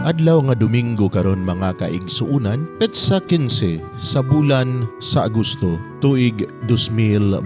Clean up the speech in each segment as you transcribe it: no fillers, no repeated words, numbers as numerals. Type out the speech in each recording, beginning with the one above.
Adlaw nga Domingo karon mga kaigsuunan, petsa 15 sa bulan sa Agosto, tuig 2021.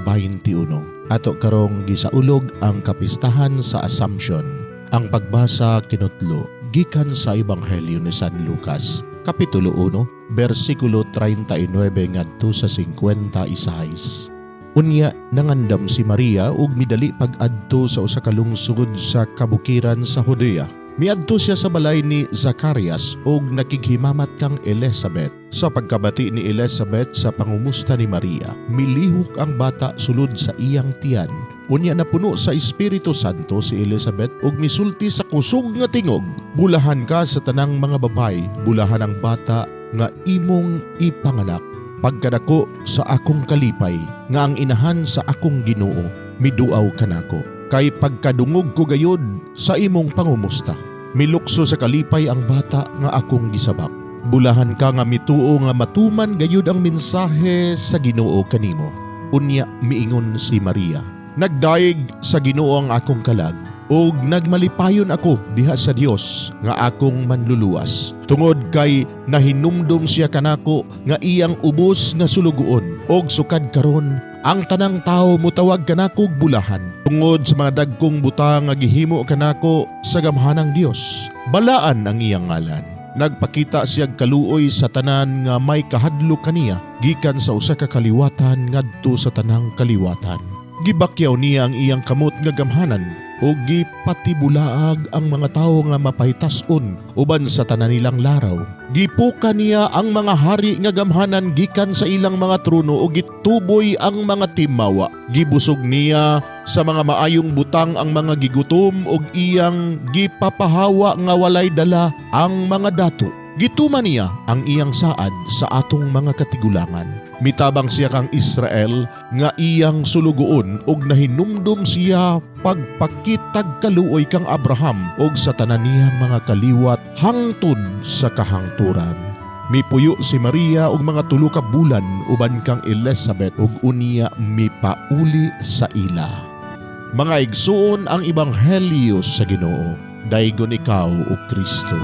Ato karong gisaulog ang kapistahan sa Assumption. Ang pagbasa kinutlo gikan sa Ebanghelyo ni San Lucas, Kapitulo 1, versikulo 39 ngadto sa 56. Unya nangandam si Maria ug midali pag-adto sa usa ka lungsod sa kabukiran sa Judea. Miadto siya sa balay ni Zacarias ug nakighimamat kang Elizabeth. Sa pagkabati ni Elizabeth sa pangumusta ni Maria, milihok ang bata sulod sa iyang tiyan. Unya napuno sa Espiritu Santo si Elizabeth ug misulti sa kusog nga tingog, "Bulahan ka sa tanang mga babay, bulahan ang bata nga imong ipanganak. Pagkadako sa akong kalipay, nga ang inahan sa akong Ginoo, miduaw kanako. Kay pagkadungog ko gayud sa imong pangumusta, milukso sa kalipay ang bata nga akong gisabak. Bulahan ka nga mituo nga matuman gayud ang mensahe sa Ginoo kanimo." Unya miingon si Maria, "Nagdaig sa Ginoo ang akong kalag, ug nagmalipayon ako diha sa Dios nga akong manluluwas. Tungod kay nahinumdum siya kanako nga iyang ubos nga sulugoon, ug sukad karon ang tanang tao mutawag kanako og bulahan, tungod sa mga dagkong butang nga gihimo kanako sa gamhanang Dios. Balaan ang iyang ngalan." Nagpakita siya kaluoy sa tanan nga may kahadlo kaniya, gikan sa usa ka kaliwatan ngadto sa tanang kaliwatan. Gibakyaw niya ang iyang kamot nga gamhanan ug gipatibulaag ang mga tawo nga mapahitas-on uban sa tanan nilang laraw. Gipuka niya ang mga hari nga gamhanan gikan sa ilang mga trono ug gituboy ang mga timawa. Gibusog niya sa mga maayong butang ang mga gigutom ug iyang gipapahawa nga walay dala ang mga dato. Gituman niya ang iyang saad sa atong mga katigulangan. Mitabang siya kang Israel nga iyang sulugoon ug nahinumdum siya pagpakitag kaluoy kang Abraham ug sa tanan niyang mga kaliwat hangtod sa kahangturan. Mipuyo si Maria og mga 3 ka bulan uban kang Elizabeth ug unya mipauli sa ila. Mga igsuon ang Ebanghelyo sa Ginoo. Daygon ikaw o Kristo.